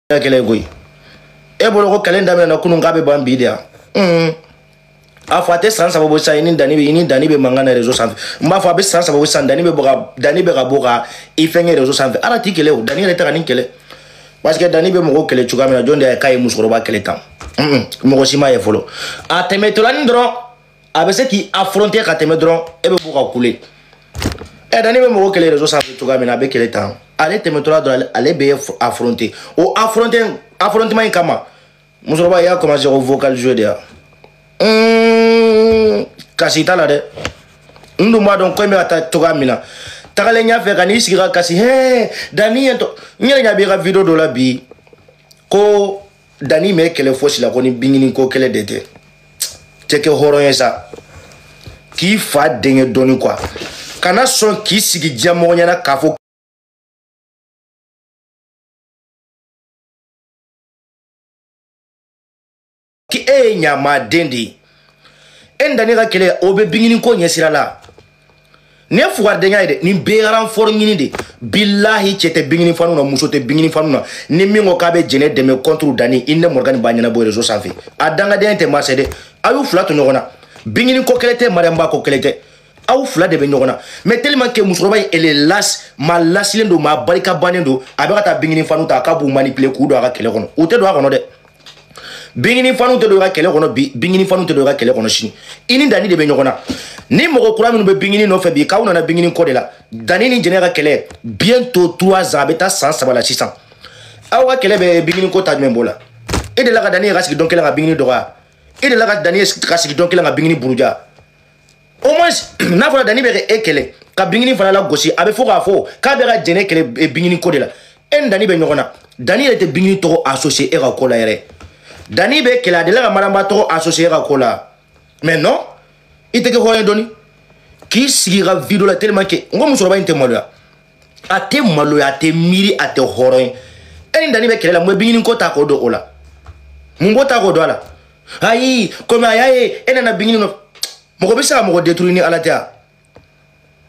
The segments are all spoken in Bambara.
kele goy e bolo ko kelen damena na kunu ngabe bambi dia afate sans sabo sa ini dani be mangana réseau sans mba fa be sans sabo sa dani be boka ifenge réseau sans arati kele o dani reta kanin kele parce que dani be mo kele chuga mena jonde kay musoro ba kele tam mo sima e folo a temetola ndro abese ki affronter ka temedron e be boka couler e dani be mo kele réseau sans chuga mena be kele tam ale temetola do ale be affronter o affrontement kama musoro ba ya commencer au vocal jouer dia kasi tala de ndu ma don ko mi ata toga mina tagale nya fe kan isigira kasi he dani ento nyere nya bi ga video do la bi ko dani me kele fosi la ko ni bingini ko kele dete teke horo yesa ki fa denye doni quoi kana son ki sigi jamo nya na kafo ki nya ma dendi endani ga kele obe bingini ko nyesira la ne fuwa denga ide ni beran for ngini de billahi chete bingini fanu na muso te bingini fanu na ni mingo ka be jene de me contre dani inne morgan banyana bo rezo sanfi adanga de ente masede ayu flat nyogona bingini ko kelete maramba ko kelete awu flat de be nyogona mais tellement que muso bay ele las malasilindo ma barika banendo abeka ta bingini fanu ta ka bu manipuler ku do aka kele kono o te do aka no de bingini fanu te do ga kele kono bingini fanu te do ga kele kono shini ini dani de be nyogona ni mogo kura minu be bingini no fe bi kauna na bingini ko de la dani ni jene ga kele bientôt 3 ans beta 100 la 600 awa kele be bingini ko ta membola e de la ga dani ga sigi donc la bingini do ga e de la ga dani ga sigi donc la bingini buruja au moins na fa dani be e kele ka bingini fana la gosi abe fo ga fo ka be ga jene kele bingini ko de la en dani be nyogona dani était bingini to associé e ga ko la yere dani be kela de la maramba to associé ga ko la mais non ite ke hoye doni ki sigira video la tellement que ngo musoro ba inte maloya ate maloya ate miri ate horoy eni dani be kela la mo bingini ko ta ko do ola mungo ta ko do ala ayi comme ayaye ena na bingini no mo ko bisa mo ko détruire ni ala tia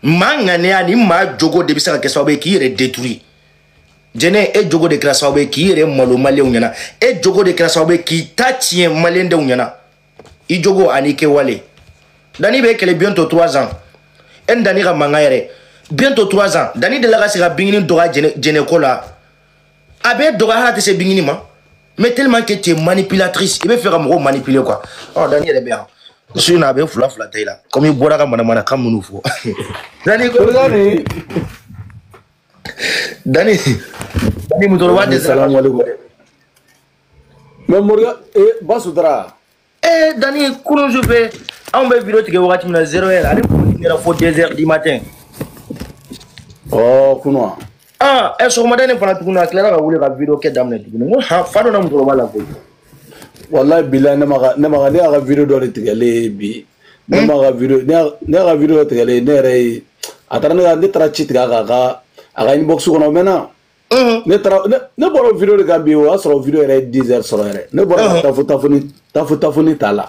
manga ne ani ma jogo de bisa ke sabe ki re détruire jene e jogo de krasa be ki re malo male unyana e jogo de krasa be ki tatien malende unyana i jogo ani ke wale dani be kele bientôt 3 ans en dani ga mangayere bientôt 3 ans dani de la ga sira bingini doga jene kola abe doga harate se bingini ma mais tellement que tu es manipulatrice il veut faire mo manipuler quoi oh dani est bien je suis na be fula taila comme il boira ga mana kam nous fo dani ko dani mutoro wa de salam alaikum mais morga basudra dani kuno je vais on va vidéo tige wakati mna 0h allez pour venir faut 2h du matin oh kuno so madane fana tukuna clara ga wule ga vidéo ke damne tukuna ha fado na mutoro wala ko wallahi billahi ne maga ne ga vidéo do tige le bi ne maga vidéo ne ga vidéo tige le ne re atara ne tra chit ga aga inbox kono mena ne boro vidéo de gambi o asro vidéo re 10h soro re ne boro tafuni tala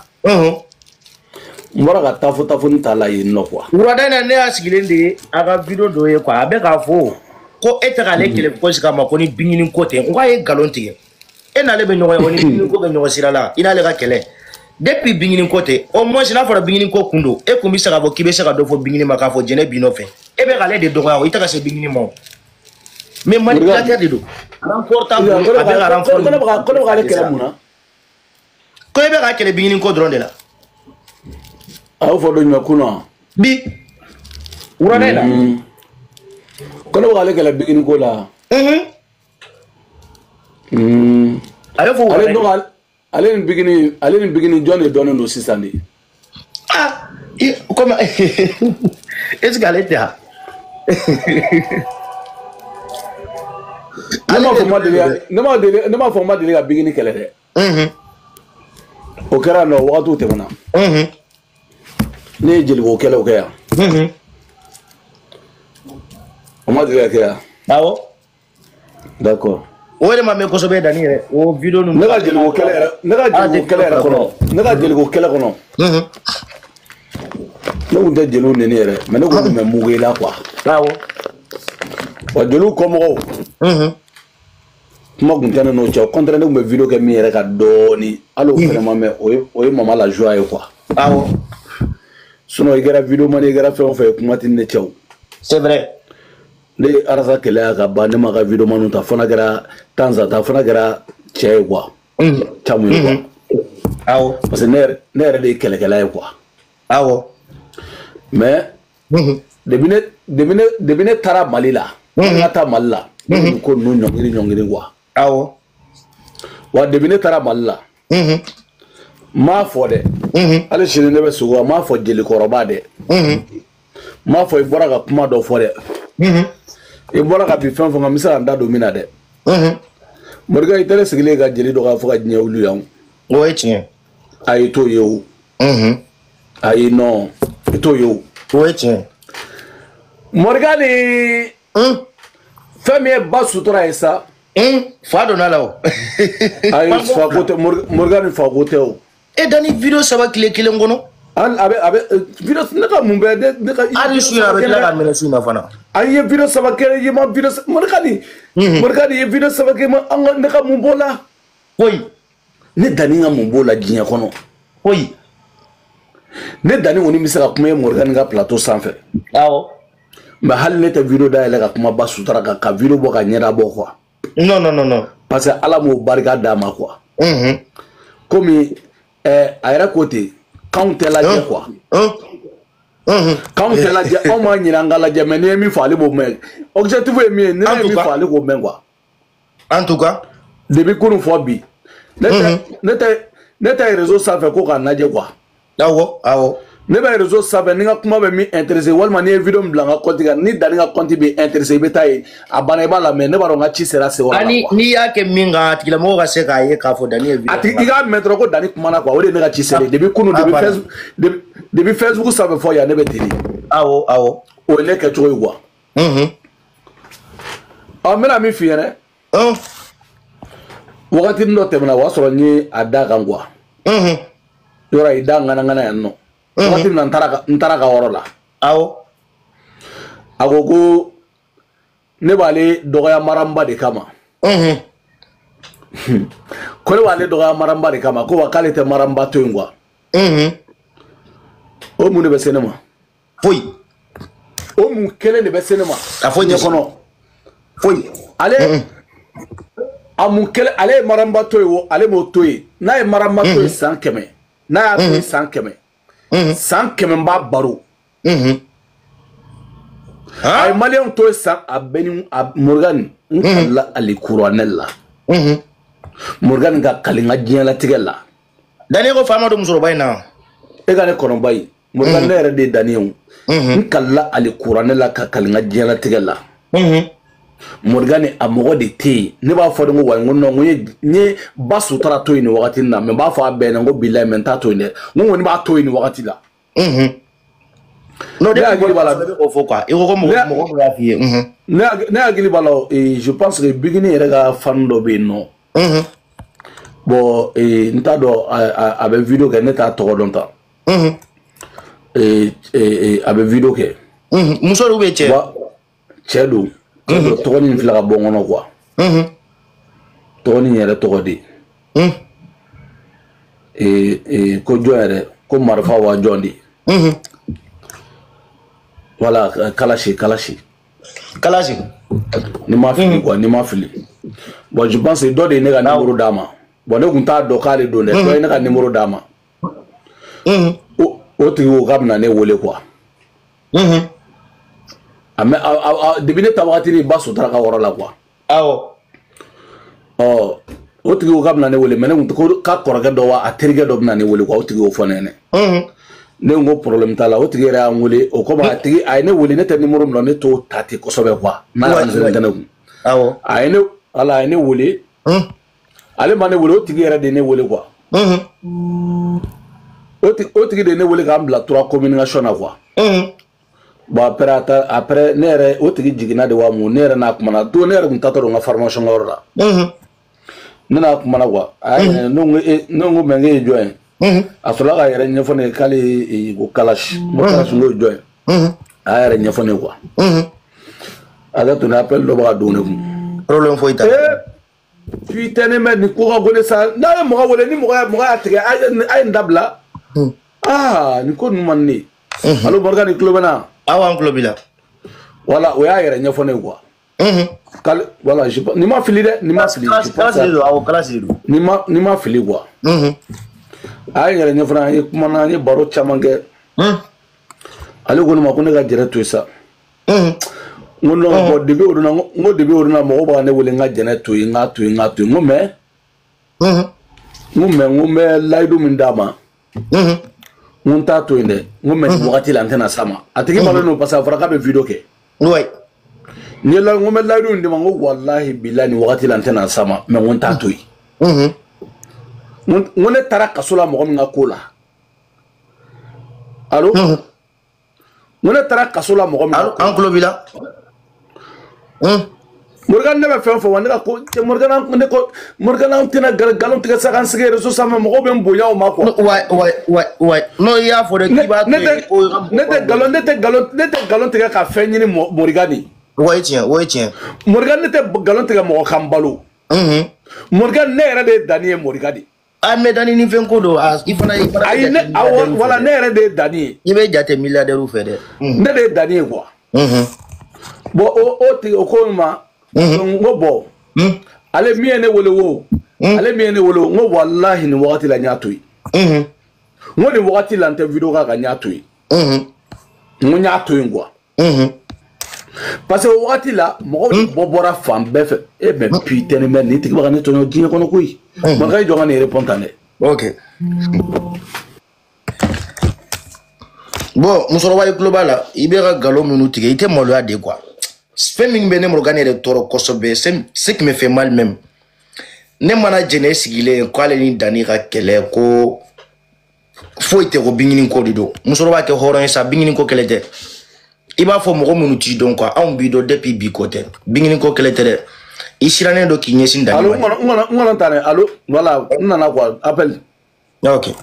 mbora ka tafuni tala yinno quoi uradana ne asigilende aga vidéo do ye quoi abe ka fo ko etaka le kele ko sika ma ko ni bingini côté on va ye galon tige e na le be nyogo ni bingini ko be nyogo sirala ina le ka kele depuis bingini côté au moins na fora bingini ko kundo e ko mi saka bo kibe saka do fo bingini maka fo jene bino fe e be gale de dogo itaka se bingini mo mais manipulateur de do renfortable abe ga renfortable ko gale kele muna ko e be ga kele bingini ko drone de la aw fo do nyma kuno bi urane la ko gale kele bingini ko la ale fo ale ni bigini John donne no sisandi comment est-ce qu'elle était là ne ma fo ma deli ga bigini kele de o kera no wakatu te mana ne jeli ko kele o kaya o ma deli ga kaya awo d'accord o de ma me ko so be dani re o video nu ne ga jeli ko kele kono ne ga jeli ko kele kono ne ko de jeli ne ne re mais ne ko me mugela quoi awo wa jeli ko mo kuma kun tɛ ne n'o cɛ o contraire ne kun bɛ vidéo kɛ min yɛrɛ ka dɔɔni hali o vraiment mais o ye mama la joie ye quoi awɔ sinon i kɛra vidéo man i kɛra fɛn o fɛn kuma tɛ ne cɛw c'est vrai ne arasa kɛlɛya ka ban ne ma ka vidéo man ta fana kɛra Tanzata fana kɛra cɛ ye quoi camu ye quoi awɔ parce que ne yɛrɛ de ye kɛlɛkɛla ye quoi awɔ mais depuis ne taara Mali la n ka taa Mali la ko ninnu ɲɔngiri quoi awɔ wa depuis ne taara Mali la n m'a fɔ dɛ hali sini ne bɛ sogo n m'a fɔ jelikɔrɔba dɛ n m'a fɔ i bɔra ka kuma dɔ fɔ dɛ i bɔra ka bi fɛn fɛn kan n bɛ se ka n da don min na dɛ Morika i tɛ ne sigilen ka jeli dɔ k'a fɔ ka diɲɛ wuli yan o ye tiɲɛ ayi t'o ye o ayi non i t'o ye o o ye tiɲɛ Morika ni fɛn min ye ba sutura ye sa fa donna la o ayi fa ko tɛ Morika ni fa ko tɛ o e Dani vidéo 3 tile kelen kɔnɔ a bɛ vidéo ne ka mun bɛ ne ka hali su a bɛ tila ka minɛ su na fana a ye vidéo 3 kɛ i ma vidéo Morika ni ye vidéo 3 kɛ ma an ka ne ka mun b'o la koyi ne Dani ka mun b'o la diɲɛ kɔnɔ koyi ne Dani kɔni bɛ se ka kuma ye Morika ni ka plateau sanfɛ awɔ mais hali ne tɛ vidéo dayɛlɛ ka kuma ba sutura kan ka vidéo bɔ ka ɲɛda bɔ quoi non parce que Ala m'o barika d'a ma quoi komi a yɛrɛ ko ten kanw tɛ lajɛ quoi kanw tɛ lajɛ anw m'a ɲini an ka lajɛ mais n'i ye min fɔ ale b'o mɛn objectif ye min ye ni ne ye min fɔ ale k'o mɛn quoi en tout cas depuis kunun fɔ bi ne tɛ réseau sanfɛ ko k'a lajɛ quoi awɔ ne bɛ réseau sanfɛ ni n ka kuma bɛ min intéressé walima ni ye vidéo min bila n ka compte kan ni Dani ka compte bɛ intéressé i bɛ taa ye a banna i b'a la mais ne b'a dɔn n ka ci sera se yɔrɔ la quoi n'i y'a kɛ min kan a tigilamɔgɔ ka se k'a ye k'a fɔ Dani ye vidéo a tigi i k'a mɛn dɔrɔn ko Dani kumana quoi o de ye ne ka ci sera depuis kunun depuis Facebook sanfɛ fɔ yan ne bɛ teli awɔ o ye ne kɛcogo ye quoi n bɛna min f'i ɲɛna wagatinin dɔ tɛmɛna o y'a sɔrɔ n ye a da kan quoi yɔrɔ i da ŋanaŋana yan nɔ wagati min na n taara ka yɔrɔ la awɔ a ko ko ne b'ale dɔgɔya maranba de kama ko ne b'ale dɔgɔya maranba de kama ko wa k'ale tɛ maranba to yen quoi o mun de bɛ se ne ma foyi o mun kelen de bɛ se ne ma a fɔ ɲɛ kɔnɔ foyi ale a mun kelen ale ye maranba to yen o ale m'o to yen n'a ye maranba to yen san 100 n'a y'a to yen san 100 san 100 n b'a baro a ye maliyɛnw to yen san a bɛ ni Morgan n kalila ali kuranɛ la Morgan ka kali n ka diɲɛlatigɛ la Dani ko faama don musokɔrɔba in na e ka ne kɔnɔba ye Morgan ne yɛrɛ de ye Dani ye n kalila ali kuranɛ la ka kali n ka diɲɛlatigɛ la Morgan a mɔgɔ de tɛ yen ne b'a fɔ de ko wa n ko non n ye ba sutura to yen nin wagati in na mais n b'a fɔ a bɛɛ ɲɛna n ko bilayi mais n t'a to yen dɛ n ko kɔni b'a to yen nin wagati la non ne hakili b'a la o fɔ quoi i ko mɔgɔ y'a f'i ye ne hakili b'a la je pense que Bigini yɛrɛ ka fan dɔ bɛ yen nɔ bon n t'a dɔn a bɛ vidéo kɛ ne t'a tɔgɔ dɔn tan a bɛ vidéo kɛ muso de ou bien cɛ cɛ don tɔgɔnin filɛ ka bɔ n kɔnɔ quoi tɔgɔnin yɛrɛ tɔgɔ de ko jɔn yɛrɛ ko marifa wa jɔn de voilà Kalashi ni ma fili quoi ni ma fili bon je pense dɔ de ye ne ka numéro d'a ma bon ne kun t'a dɔn k'ale don dɛ dɔ ye ne ka numéro d'a ma o tigi ko k'a bɛna ne wele quoi mais depuis ne ta wagati de ba sutura ka yɔrɔ la quoi awɔ o tigi ko k'a bɛna ne wele mais ne kun k'a kɔrɔkɛ dɔ wa a terikɛ dɔ bɛna ne wele quoi o tigi y'o fɔ ne ɲɛna ne ko problème t'a la o tigi yɛrɛ y'an wele o komi a ye ne wele ne tɛ numéro min na ne t'o ta ten kosɛbɛ quoi n'a y'a sɛbɛn tɛ ne kun a ye ne wele ale ma ne wele o tigi yɛrɛ de ne wele quoi o tigi de ne wele k'an bila 3 communication na quoi bon après ne yɛrɛ o tigi jiginna de wa mun ne yɛrɛ n'a kumana don ne yɛrɛ kun taatɔ don n ka formation kɛ yɔrɔ la ne n'a kumana quoi ne ko mais k'e ye jɔn ye a sɔrɔla ka yɛrɛ ɲɛfɔ ne ye k'ale ko Kalashi n ko Kalashi n ko ye jɔn ye a y'a yɛrɛ ɲɛfɔ ne ye quoi. A ka to ne appel dɔ bɛ ka don ne kun. Problème foyi t'a la. putain ne mɛ ni ko ka gole sa n'a ye mɔgɔ wele ni mɔgɔ y'a tigɛ a ye n dabila ni ko ninnu man di ne ye allo Morgan ni tulo bɛ na aw an tulo b'i la voilà o y'a yɛrɛ ɲɛfɔ ne ye quoi voilà ni ma fili dɛ ni ma fili ni ma fili quoi a ye yɛrɛ ɲɛfɔ an ye kuma na an ye baro caman kɛ ale ko ne ma ko ne ka jɛnɛ to yen sa n ko non bon depuis o don na mɔgɔw b'a ne wele n ka jɛnɛ to yen n k'a to yen n ko mais n bɛ layidu min d'a ma n ko n t'a to yen dɛ n ko mais nin wagati la n tɛna s'a ma a tigi malo don parce que a fɔra k'a bɛ video kɛ n ko n bɛ layidu min d'i ma n ko walahi bilahi nin wagati la n tɛna s'a ma mais n ko n t'a to yen n ko ne taara kaso la mɔgɔ min ka ko la allo n ko ne taara kaso la mɔgɔ min ka ko an tulo b'i la Morgan ne bɛ fɛn fɔ wa ne ka ko Morgan tɛna galon tigɛ sa kan sigi réseau sanfɛ mɔgɔw bɛ n bonya o ma quoi ouais n'o y'a fɔ dɛ k'i b'a to yen ne tɛ galon tigɛ ka fɛn ɲini Morgan ni o ye tiɲɛ Morgan ne tɛ galon tigɛ mɔgɔ kan balo Morgan ne yɛrɛ de ye Dani ye Morgan di mais Dani ni fɛn ko don i fana ayi ne wala ne yɛrɛ de ye Dani ye i bɛ jate milliardaire fɛ dɛ ne de ye Dani ye quoi bon o ko ma n ko bon ale min ye ne wele wo n ko walahi nin wagati la n y'a to yen n ko nin wagati la n tɛ video k'a kan n y'a to yen n ko n y'a to yen quoi parce que o wagati la mɔgɔw bɔra fan bɛɛ fɛ mais putain mais nin tigi bɛ ka ne tɔɲɔ diɲɛ kɔnɔ koyi Morgan jɔ ka nin répond tan dɛ ok bon musokɔrɔba i tulo b'a la i bɛ ka galon minnu tigɛ i tɛ maloya de quoi fɛn min bɛ ne Morgan yɛrɛ tɔɔrɔ kosɛbɛ ce qui me fait mal même ne mana jɛnɛ sigilen k'ale ni Dani ka kɛlɛ ko foyi tɛ ko binkini ko de don musokɔrɔba kɛ hɔrɔn ye sa binkini ko kɛlɛ tɛ i b'a fɔ mɔgɔ minnu t'i dɔn quoi anw b'i dɔn depuis bi ko tɛ binkini ko kɛlɛ tɛ dɛ i sirannen don k'i ɲɛsin Dani ma allo n kɔnɔ tan dɛ allo voilà n nana quoi appel ok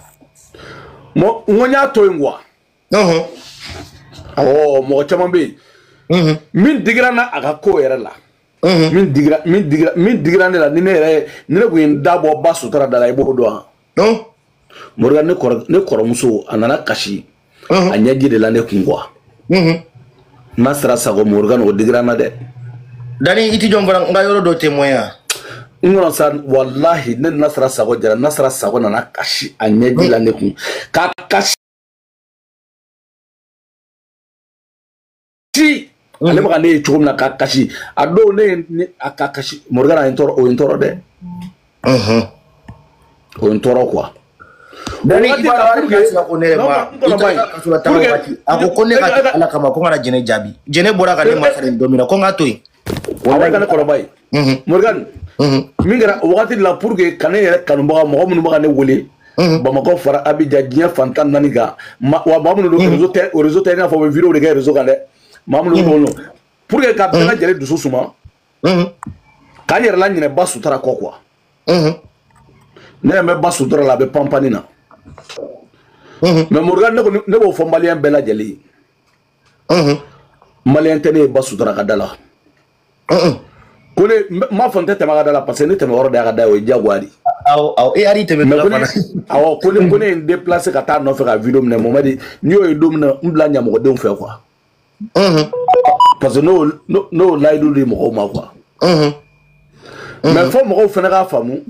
n ko n y'a to yen quoi awɔ mɔgɔ caman bɛ yen min digira na a ka ko yɛrɛ la min digira ne la ni ne kun ye n da bɔ ba sutura da la i b'o dɔn wa Morgan ne kɔrɔmuso a nana kasi a ɲɛji de la ne kun quoi n'a sera sago Morgan o digira na dɛ Dani i ti jɔn fana n ka yɔrɔ dɔ témoin n kɔnɔ sa walahi ne Nasara Sago jara Nasara Sago nana kasi a ɲɛji la ne kun k'a kasi ale bɛ ka ne ye cogo min na k'a kasi a don ne a ka kasi Morgan a ye n tɔɔrɔ o ye n tɔɔrɔ dɛ o ye n tɔɔrɔ quoi Dani i b'a dɔn hali ko ne yɛrɛ ma i taara kaso la taga waati a ko ne ka kɛ Ala kama ko n kana jɛnɛ jaabi jɛnɛ bɔra ka ne masala don min na ko n k'a to yen walahi ka ne kɔrɔba ye Morgan min kɛra o wagati la pour que ka ne yɛrɛ kanubaga mɔgɔ minnu bɛ ka ne wele Bamakɔ fara Abidjan diɲɛ fan 14 kan wa maa minnu don réseau tɛ i n'a fɔ u bɛ vidéo de kɛ réseau kan dɛ maa minnu don pour que ka bɛɛ lajɛlen dusu suma k'an yɛrɛ la ɲinɛ ba sutura kɔ quoi ne yɛrɛ bɛ ba sutura la a bɛ panpani na mais Morgan ne b'o fɔ maliyɛn bɛɛ lajɛlen ye maliyɛn tɛ ne ye ba sutura ka da la ko ne m'a fɔ n tɛ tɛmɛ a ka da la parce que ne tɛmɛ yɔrɔ de y'a ka da ye o ye diyagoya de awɔ e hali tɛmɛ fana awɔ ko ne ye n déplacé ka taa nɔfɛ ka video minɛ Momadi n'i y'o ye don min na n bila ɲamɔgɔdenw fɛ quoi parce que n'o layidu de mɔgɔw ma quoi mais fɔ mɔgɔw fana k'a faamu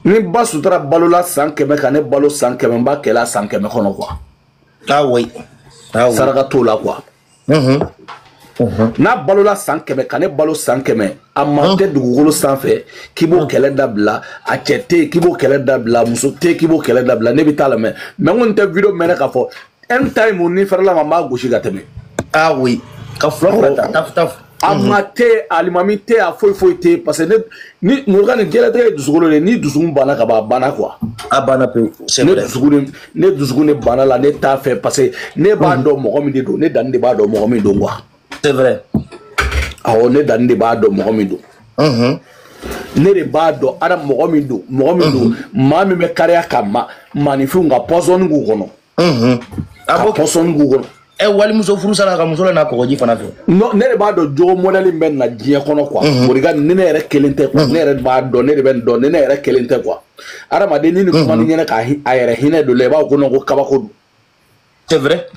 ni ba sutura balola san 100 ka ne balo san 100 n b'a kɛla san 100 kɔnɔ quoi saraka t'o la quoi n'a balola san 100 ka ne balo san 100 a man tɛ dugukolo sanfɛ k'i b'o kɛlɛ dabila a cɛ tɛ yen k'i b'o kɛlɛ dabila muso tɛ yen k'i b'o kɛlɛ dabila ne bɛ taa lamɛn mais n kɔni tɛ video mɛnɛ k'a fɔ un time ni farala ma n b'a gosi ka tɛmɛ ka fura taf a ma tɛ alimami tɛ a foyi tɛ parce que ni Morgan ni diɲɛlatigɛ ye dusukolo de ni dusukun banna ka ban a banna quoi a banna pewu ne dusukun de banna la ne t'a fɛ parce que ne b'a dɔn mɔgɔ min de don ne Dani de b'a dɔn mɔgɔ min don quoi c'est vrai awɔ ne Dani de b'a dɔn mɔgɔ min don ne de b'a dɔn ada mɔgɔ min don maa min bɛ kariya ka maninfinw ka pɔsɔni k'u kɔnɔ ka pɔsɔni k'u kɔnɔ e wali muso furu sala ka muso la na kogoji fana fe non ne ba do jogo modèle ben na diɲɛ kɔnɔ quoi moriga ne ne yɛrɛ kelen tɛ quoi ne yɛrɛ ba dɔn ne de bɛ dɔn ne yɛrɛ kelen tɛ quoi adamaden ni kuma ni ɲɛna ka a yɛrɛ hinɛ do la i b'a ko non ko kabako do c'est vrai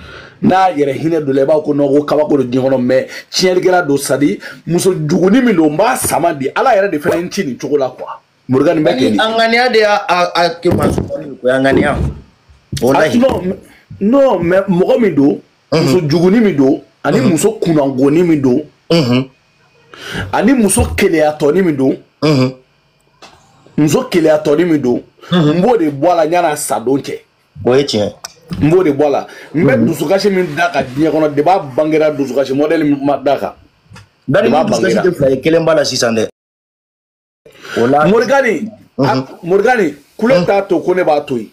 n'a yɛrɛ hinɛ do la i b'a ko non ko kabako do diɲɛ kɔnɔ mais tiɲɛlikɛla do sadi muso juguni min do n b'a sama di ala yɛrɛ de fana ci nin cogo la quoi moriga nin bɛ kɛ ni anganiya de a ke masu ko anganiya wallahi non mais mɔgɔ min do muso juguni min do ani muso kunangoni min do ani muso keleyatɔni min do muso keleyatɔni min do n b'o de bɔ a la ɲana sa don cɛ o ye tiɲɛ n b'o de bɔ a la n bɛ dusukasi min da ka diɲɛ kɔnɔ de b'a bangera dusukasi modèle min ma da kan dari dusukasi tɛ fila ye kelen b'a la sisan dɛ Morgani kule t'a to ko ne b'a to yen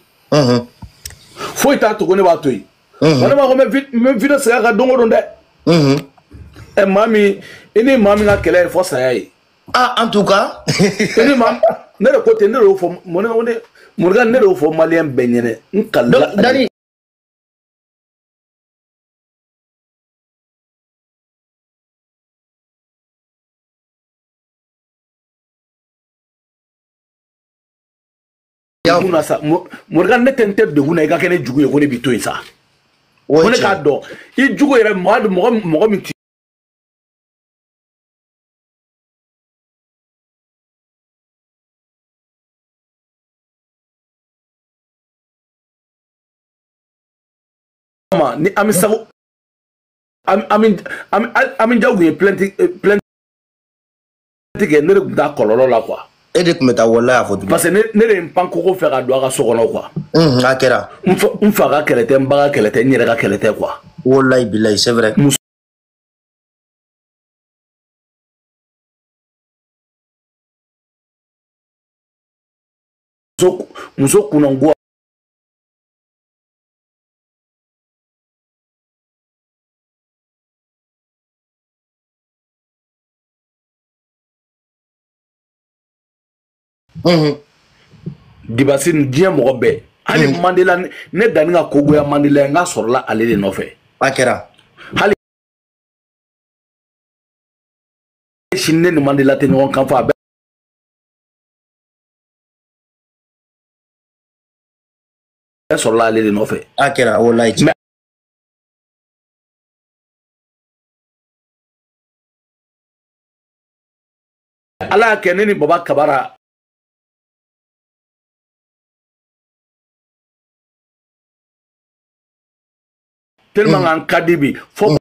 foyi t'a to ko ne b'a to yen ne ma ko n bɛ video segin a kan don o don dɛ maa min i ni maa min ka kɛlɛ ye fɔ saya ye en tout cas ne de ko ten ne de y'o fɔ Morgani ne de y'o fɔ maliyɛn bɛɛ ɲɛnɛ n kalila dari Morgani ne tɛ n tɛ degun na i ka kɛ ne jugu ye ko ne b'i to yen sa ko ne k'a dɔn i jugu yɛrɛ mɔgɔ min ti ni Ami Sago Ami Jaw ye plainte kɛ ne de tun t'a kɔlɔlɔ la quoi e de tun bɛ taa wallahi a fɔ tugun parce que ne de ye n pan koko fɛ ka don a ka so kɔnɔ quoi a kɛra n fa ka kɛlɛ tɛ n ba ka kɛlɛ tɛ n yɛrɛ ka kɛlɛ tɛ quoi wallahi billahi c'est vrai muso kunango Dibasi ni diɲɛ mɔgɔ bɛɛ hali Mandela ne danni ka kogoya Mandela n ka sɔrɔla ale de nɔfɛ a kɛra hali sini ne ni Mandela tɛ ɲɔgɔn kan fɔ a bɛɛ sɔrɔla ale de nɔfɛ a kɛra wallahi ala y'a kɛ ne ni Baba Kabara tellement an ka di bi fo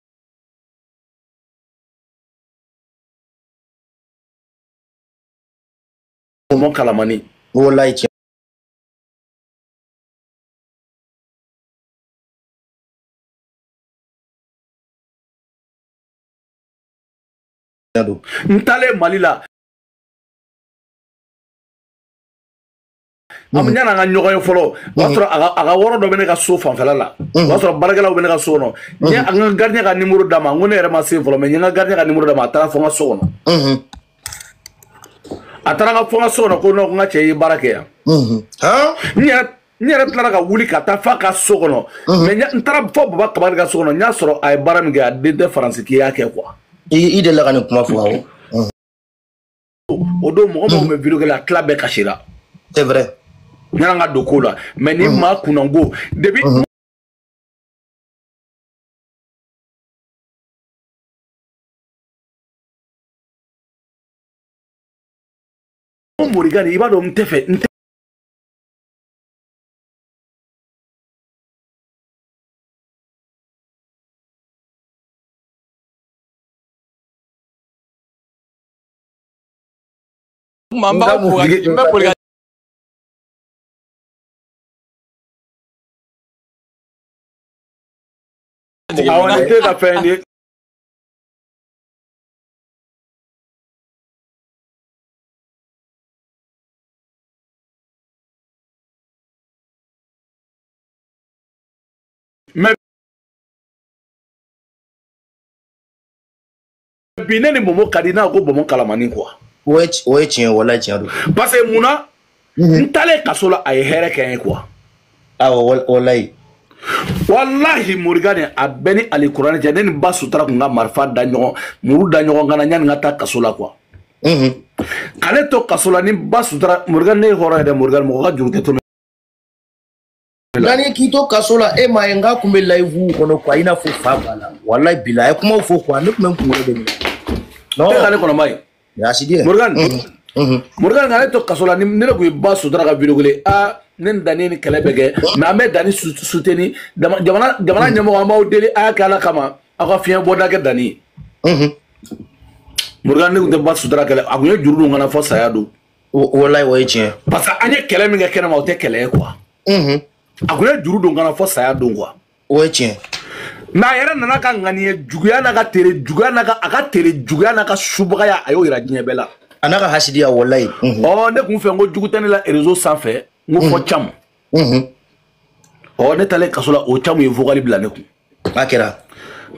mo kalamani wallahi tiɲɛ n taalen Mali la am ɲana an ka ɲɔgɔn ye fɔlɔ o b'a sɔrɔ a ka wɔrɔ dɔ bɛ ne ka so fanfɛla la o b'a sɔrɔ baarakɛlaw bɛ ne ka so kɔnɔ n ye an ka gardien ka numéro d'a ma n ko ne yɛrɛ ma se fɔlɔ mais n ye n ka gardien ka numéro d'a ma a taara fɔ n ka so kɔnɔ a taara ka fɔ n ka so kɔnɔ ko non ko n ka cɛ ye baara kɛ yan n yɛrɛ tilara ka wuli ka taa f'a ka so kɔnɔ mais n taara fɔ Baba Kabari ka so kɔnɔ n y'a sɔrɔ a ye baara min kɛ a den tɛ faransi k'i y'a kɛ quoi i delila ka nin kuma fɔ awɔ o don mɔgɔ minnu bɛ video kɛ la a tila bɛɛ kasira c'est vrai n ka don ko la mais ni maa kunango depuis Morgani i b'a dɔn n tɛ fɛ n tɛ awɔ ne tɛ ka fɛn ye mais bi ne ni Momo ka di n'a ko Momo kalamani quoi o ye tiɲɛ wallahi tiɲɛ don parce que mun na n taalen kaso la a ye hɛrɛ kɛ n ye quoi awɔ wallahi wallahi Morgan a beni ali Qur'an je ne ba sutra ko nga marfa da nyogo muru da nyogo ngana nyan ngata kasola quoi kale to kasola ni ba sutra Morgan ne horo de Morgan mo ga jurte to nani kito kasola e mayenga kumbe live kono kwa ina fo fabala wallahi bilaye kuma fo kwa ne kuma ngure de no kale kono mai ya sidi Morgan Morgan kale to kasola ni ne ko ba sutra ga video gele a nen dani ni kala bege na me dani souteni jamana nyamo amaw deli akala kama aka fiya boda ke dani Morgan ne ko ba sutra kala agunye juru ngana fo sayado wallahi way tien parce que anye kala mi ga kena ma o te kala quoi agunye juru ngana fo sayado quoi way tien na yera nana ka ngani juguya na ka tere juguya na ka aka tere juguya na ka subaga ya ayo ira jinyebela anaka hasidiya wallahi oh ne kun fe ngo jugutani la réseau sans fait ngo fo cham o ne tale kasola o cham ye vogali bla ne ku akira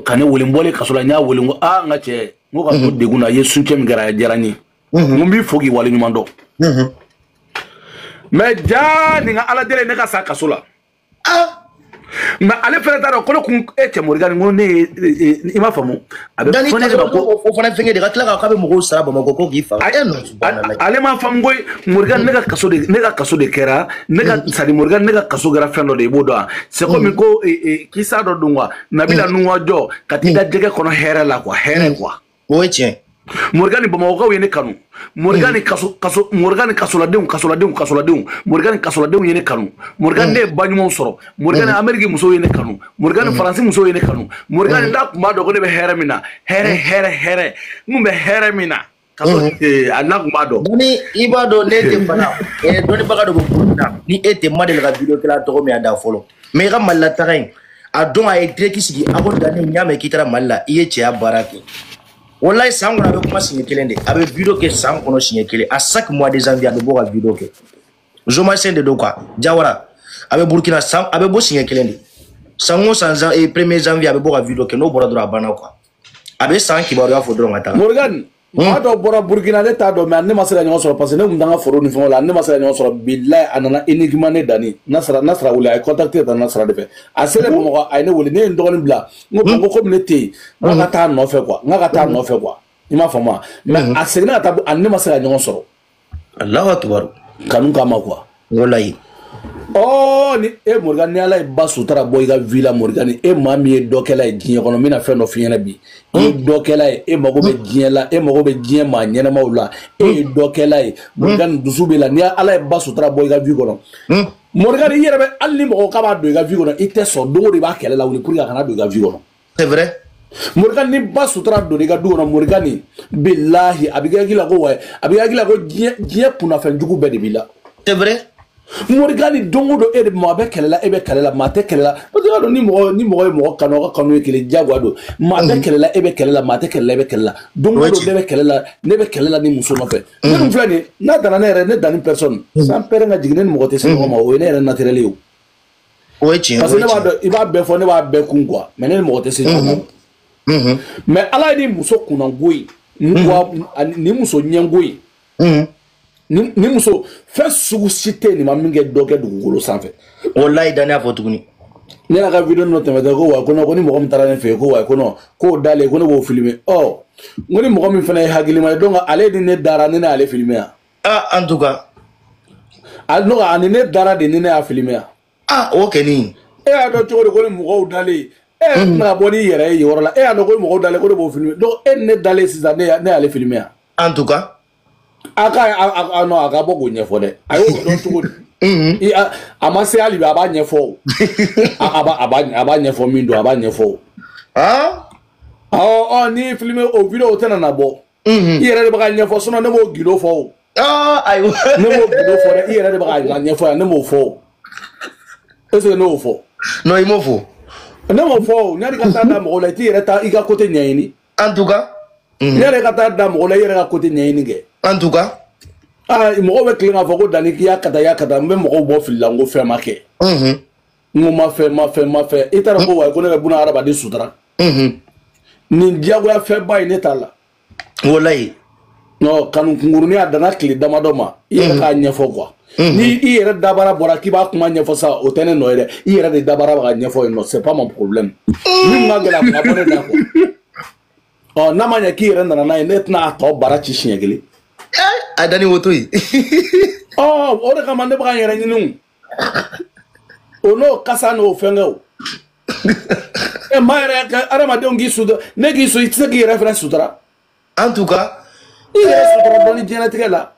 kane wolin bole kasola nya wolin ngo a nga che ngo ka to deguna ye sunche mi gara jarani ngo bi fogi wali nyumando me ja ni nga ala dele ne ka sa kasola ma ale fere taro ko kun ete Morgan ngo ne ima famu abe fone de ko o fana fenge de gatla ka be mo sara ba mako ko gifa ale ma fam ngoy Morgan ne ka kaso de kera ne ka sadi Morgan ne ka kaso gara fendo de bodo c'est comme ko kisa do dungwa nabila nungwa jo katida jege kono here la quoi here quoi o tien Morgan ba mako yene kanu Morgan kaso Morgan kasola deun Morgan kasola deun yene kanu Morgan de banyumo soro Morgan Amerique muso yene kanu Morgan France muso yene kanu Morgan da kuma do ko be heremina here ngumbe heremina kaso anak kuma do ni ibado nete bana doni baga do buruna ni ete model ga video kala to me ada follow me ga malla tarin adon ay trekisigi abon dani nyame kitara malla iye che abarake wallahi sang na be kuma signé kelende abe video ke sang kono signé kele à chaque mois de janvier abe boka video ke joma sende do quoi jawara abe Burkina sang abe bo signé kelende sango sanza et 1er janvier abe boka video ke no bora dura bana quoi abe sang ki baro fo dro ngata Morgan ma do bora Burkina le ta do me ne masala nyo so parce que ne mundanga foro ni fo la ne masala nyo so billahi anana enigma ne dani nasra wala ay contacter da nasra de fe asele mo ay ne wole ne ndogol bla ngo ko ne te nga ta no fe quoi ima fama mais asele na ta an ne masala nyo so Allahu akbar kanun kama quoi wallahi oh ni Morgan ni ala ba sutra boy ga villa Morgan mami dokela diɲɛ kono mina fɛn dɔ fiɲɛna bi dokela mago be diɲɛ la mago be diɲɛ ma ɲɛnamaw la dokela Morgan dusu be la ni ala ba sutra boy ga vie kono Morgan yɛrɛ be ali ni mɔgɔ ka b'a don i ka vie kono i tɛ sɔn dogo de b'a kɛlɛ la wuli pour que a kana don i ka vie kono c'est vrai Morgan ni ba sutra don i ka du kono Morgan billahi a bɛ kɛ hakili la ko diɲɛ kunnafɛn jugu bɛɛ de b'i la c'est vrai Morgan dongo do ede mo be kelela ma te kelela parce que ni mo kanu kele jagwa do ma be kelela ma te kelela be kelela dongo do be kelela ne be kelela ni muso no fe ne flani na dana ne dani personne sans pere nga jigine mo te se mo ma o ne re naturel yo o echi parce que ne ba do iba be fo ne ba be kun quoi mais ne mo te se mo mais ala ni muso kunangoi ni muso nyangoi ni muso fɛ sugu si tɛ ni ma min kɛ dɔ kɛ dugukolo sanfɛ wallahi dani a fɔ tuguni ne y'a ka video nɔ tɛmɛtɔ ko wa ko ni mɔgɔ min taara ne fɛ ko wa k'o dalen ko ne b'o filmer ko ni mɔgɔ min fana ye hakilima ye donc ale ni ne dara ni ne y'ale filmer yan en tout cas non ani ne dara de ni ne y'a filmer yan o kɛni y'a dɔn cogo di ko ni mɔgɔw dalen na bɔ ni yɛrɛ ye yɔrɔ la y'a dɔn ko ni mɔgɔw dalen ko ne b'o filmer donc ni ne dalen sisan ne y'ale filmer yan en tout cas non a ka bɔ k'o ɲɛfɔ dɛ a y'o dɔn cogo di a ma se hali bi a b'a ɲɛfɔ a b'a ɲɛfɔ min don a b'a ɲɛfɔ ni filime o video o tɛna na bɔ i yɛrɛ de bɛ ka ɲɛfɔ sinon ne m'o gido fɔ o ayiwa ne m'o gido fɔ dɛ i yɛrɛ de bɛ ka ɲɛfɔ yan ne m'o fɔ o est ce que ne y'o fɔ non i m'o fɔ ne m'o fɔ o yanni ka taa da mɔgɔ la i t'i yɛrɛ ta i ka côté ɲɛɲini en tout cas yanni ka taa da mɔgɔ la i yɛrɛ ka côté ɲɛɲini kɛ en tout cas mɔgɔw bɛ tilen k'a fɔ ko dani k'i y'a kata n bɛ mɔgɔw bɔ fili la n ko fɛn ma kɛ n ko ma fɛ i taara ko wa ko ne bɛ buna hadamaden sutura nin diyagoya fɛnba ye ne t'a la wallahi non kanu kunguruni a dana tile damadɔ ma i yɛrɛ k'a ɲɛfɔ quoi ni i yɛrɛ dabara bɔra k'i b'a kuma ɲɛfɔ sa o tɛ ne nɔ ye dɛ i yɛrɛ de dabara b'a ka ɲɛfɔ yen nɔ c'est pas mon problème min ka gɛlɛ a kun ka bɔ ne da quoi n'a ma ɲɛ k'i yɛrɛ nana n'a ye ne tɛna a tɔ baara ci siɲɛ kelen a dani woto ye o de kama ne bɛ ka n yɛrɛ ɲini o n'o kasa n'o fɛnkɛ o maa yɛrɛ ka adamadenw k'i sutura ne k'i so i tɛ se k'i yɛrɛ fɛnɛ sutura en tout cas i yɛrɛ sutura dɔɔni diɲɛlatigɛ la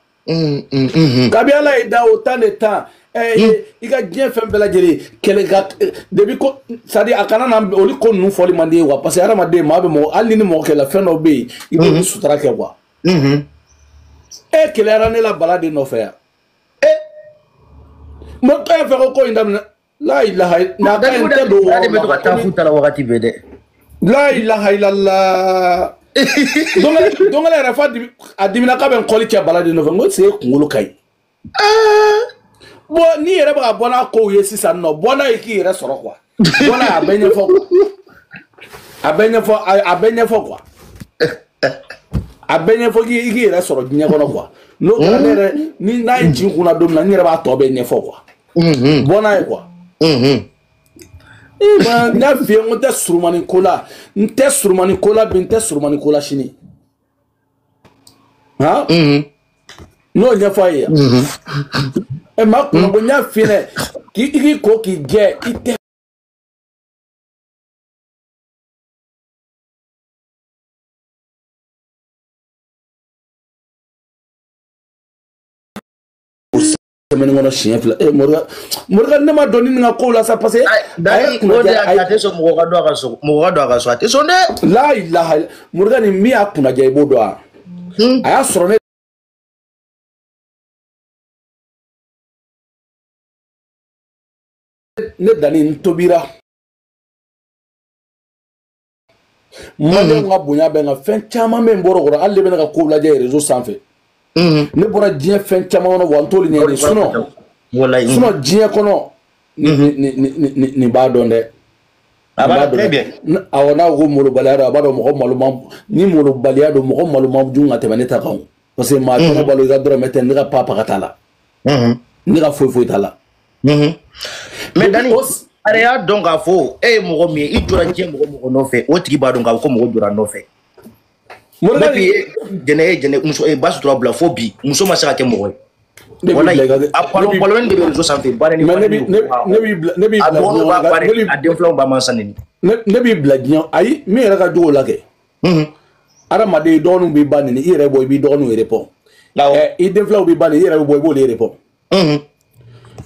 kabi ala ye da o tan de tan i ka diɲɛ fɛn bɛɛ lajɛlen kɛlɛ ka depuis ko c'est à dire a kana na olu ko ninnu fɔli man di ye quoi parce que adamaden maa bɛ mɔgɔ hali ni mɔgɔ kɛlɛ fɛn dɔ bɛ yen i b'olu sutura kɛ quoi kɛlɛyara ne la bala de nɔfɛ yan mo to fɛ ko in daminɛ la ilaha na ka in tɛ don ale bɛ to ka taa futa la wagati bɛɛ dɛ la ilaha illallah dongale yɛrɛ fa a dimina k'a bɛ n kɔli cɛ bala de nɔfɛ n ko se kunkolo ka ɲi bon n'i yɛrɛ bɛ ka bɔ n'a kow ye sisan nɔ bɔ n'a ye k'i yɛrɛ sɔrɔ quoi bɔ n'a ye a bɛ ɲɛfɔ quoi a bɛ ɲɛfɔ quoi a bɛ ɲɛfɔ k'i yɛrɛ sɔrɔ diɲɛ kɔnɔ quoi n'o kɛra ne yɛrɛ ni n'a ye jin kunna don min na n yɛrɛ b'a tɔ bɛɛ ɲɛfɔ quoi bɔ n'a ye quoi n y'a f'i ye n ko n tɛ surumani ko la n tɛ surumani ko la bi n tɛ surumani ko la sini n'o ɲɛfɔ a ye yan maa kunna ko n y'a f'i ye k'i ko k'i jɛ i tɛ semaine kɔnɔ siɲɛ fila Morgan ne ma dɔn ni ka kow la sa parce que a tɛ sɔn mɔgɔ ka don a ka so a tɛ sɔn dɛ la ilaha Morgan ni min y'a kunnajɛ i b'o dɔn wa a y'a sɔrɔ ne danni n tobira maliyɛnw ka bonya bɛ n kan fɛn caman bɛ n bɔra o kɔrɔ hali ne bɛ ne ka kow lajɛ réseau sanfɛ ne bɔra diɲɛ fɛn caman kɔnɔ wa n t'olu ɲɛɲini sinon diɲɛ kɔnɔ nin b'a dɔn dɛ awɔ n'a ko malobaliya don a b'a dɔn mɔgɔ malo ni malobaliya don mɔgɔ malo man jugu ka tɛmɛ ne ta kan parce que maa tɔgɔ balo i ka dɔrɔmɛ tɛ ne ka papa t'a la ne ka foyi t'a la mais dani a y'a dɔn k'a fɔ e ye mɔgɔ min ye i jɔra diɲɛ mɔgɔ nɔfɛ o tigi b'a dɔn k'a fɔ ko mɔgɔ jɔra nɔfɛ depuis jɛnɛ muso ba sutura bila fo bi muso ma se ka kɛ mɔgɔ ye wallahi a palon de bɛ réseau sanfɛ baara ni a den filanw b'a mansa neni ne b'i bila diɲɛ ayi min yɛrɛ ka jugu o la kɛ adamaden dɔgɔninw b'i ba neni i yɛrɛ bɔ i b'i dɔgɔninw répond i den filanw b'i ba neni i yɛrɛ bɛ bɔ i b'olu répond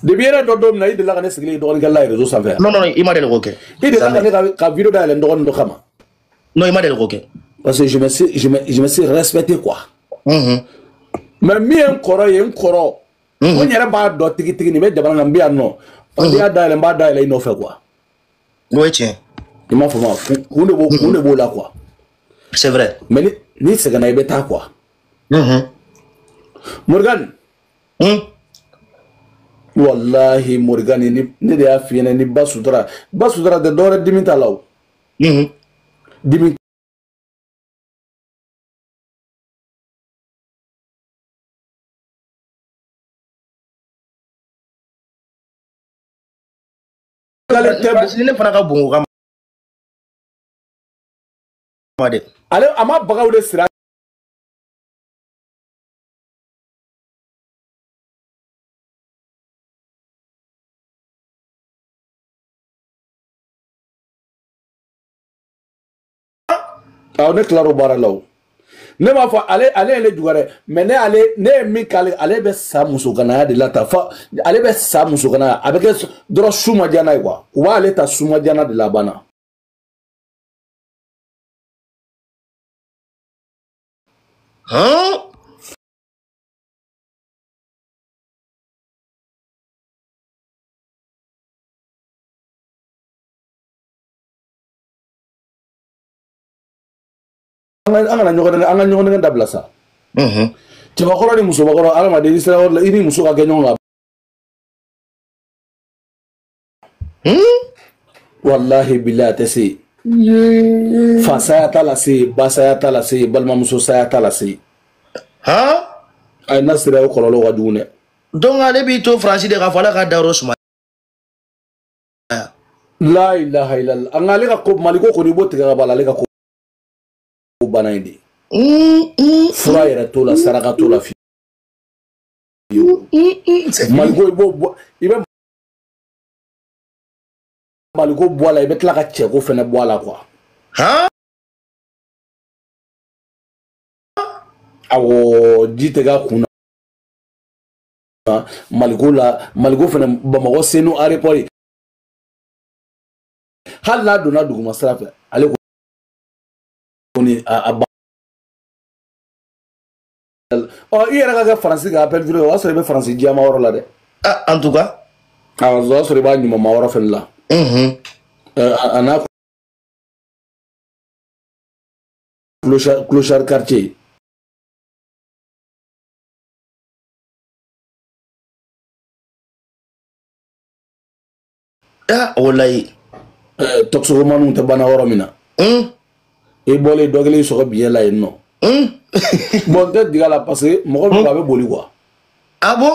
depuis yɛrɛ dɔ don min na i delila ka ne sigilen dɔgɔninkɛ la réseau sanfɛ non i ma deli k'o kɛ i delila ka ne ka vidéo dayɛlɛ n dɔgɔnin dɔ kama non i ma deli k'o kɛ parce que je me suis respecté quoi mais min ye n kɔrɔ ye n kɔrɔ ko n yɛrɛ b'a dɔn tigitigi nin bɛ jamana kan n bɛ yan nɔ n'i y'a dayɛlɛ n b'a dayɛlɛ i nɔfɛ quoi n'o ye tiɲɛ i m'a faamu kun de b'o la quoi c'est vrai mais n'i sɛgɛnna i bɛ taa quoi Morgan wallahi Morgan ne de y'a f'i ɲɛna ni ba sutura tɛ dɔwɛrɛ dimi t'a la o dimi ne fana ka bon o kama dɛ ale a ma bagaw de sira ne tilar'o baara la o ne b'a fɔ ale ye ne juguya dɛ mais ne ye min k'ale ale bɛ sa musoganaya de la ta fa ale bɛ sa musoganaya a bɛ kɛ dɔrɔn su ma diya n'a ye quoi u b'ale ta su ma diya n'a de la a banna an ka ɲɔgɔn dabila sa cɛbakɔrɔ ni musobakɔrɔ adamaden i sera yɔrɔ la i ni muso ka kɛ ɲɔgɔn kan wallahi billahi a tɛ se fasaya t'a la se basaya t'a la se balimamuso saya t'a la se Hein? Ay nasira ko lolo wa dune. Donc ale bi to France de ka fala ka daro suma. La ilaha illallah. Angale ka ko maliko ko ni botte ka bala le ka ko banaindi. Fura yɛrɛ t'o la saraka t'o la fi. Maliko i bɛ maliko bɔ a la i bɛ tila ka cɛko fɛnɛ bɔ a la quoi. Hein? Awɔ ji tɛ k'a kun na maliko fɛnɛ Bamakɔ Senu aéroport hali n'a donna duguma sira fɛ ale ko ni a i yɛrɛ ka kɛ Faransi ka appel vidéo o y'a sɔrɔ i bɛ Faransi jɛma yɔrɔ la dɛ. En tout cas. O y'a sɔrɔ i b'a ɲumanma yɔrɔ fɛnɛ la. A n'a clochard quartier. Wallahi. Toxicomane tɛ bana yɔrɔ min na. I bɔlen dɔ kelen sɔgɔ biɲɛ la yen nɔ. Bon n tɛ dig'a la parce que mɔgɔ min a bɛ boli quoi. Ah bon?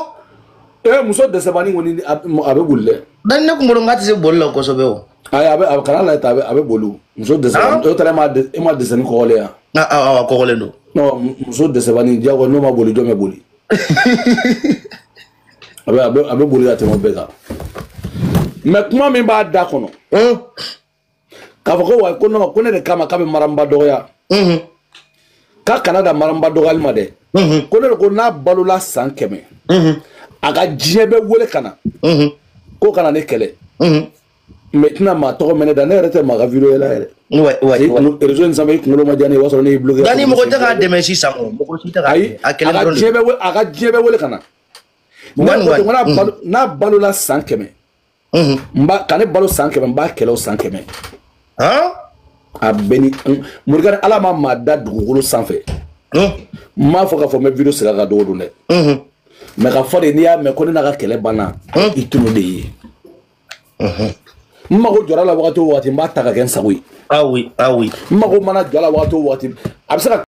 Muso dɛsɛbani kɔni a bɛ boli dɛ. Dan ne kun bolo n k'a tɛ se boli la kosɛbɛ o. Ayi a bɛ kana lajɛ ta a bɛ boli muso dɛsɛbani o taara e ma dɛsɛ ni kɔgɔlen yan. Awɔ kɔgɔlen don. Non muso dɛsɛbani diyagoya n'o ma boli jɔn bɛ boli. A bɛ boli ka tɛmɛ bɛɛ kan. Mais kuma min b'a da kɔnɔ. K'a fɔ ko wa ko ne de kama k'a bɛ Maranba dɔgɔya. K'a kana da Maranba dɔgɔyali ma dɛ. Ko ne de ko n'a balola san 100. A ka diɲɛ bɛ wele ka na. Ko kana ne kɛlɛ. Maintenant maa tɔgɔ mɛnɛ da ne yɛrɛ tɛ maa ka vidéo yɛlɛ yɛrɛ. Réseau in sanfɛ i kunkolo ma diya ne ye o b'a sɔrɔ ne y'i bloqué. Dani mɔgɔ tɛ k'a dɛmɛ sisan o. Mɔgɔ si tɛ k'a dɛmɛ. A ka diɲɛ bɛ wele ka na. N'a balola san 100. Ka ne balo san 100 n b'a kɛlɛ o san 100. A bɛ ni Morikani ala ma maa da dugukolo sanfɛ. N m'a fɔ k'a fɔ n bɛ vidéo sigi a ka dogo don dɛ. Mais ka fɔ de n'i y'a mɛn ko ne n'a ka kɛlɛ banna i tunu de ye. N mago jɔra la wagati o wagati n b'a ta ka kɛ n sago ye. Ah oui. N mago mana jɔ a la wagati o wagati a bɛ se ka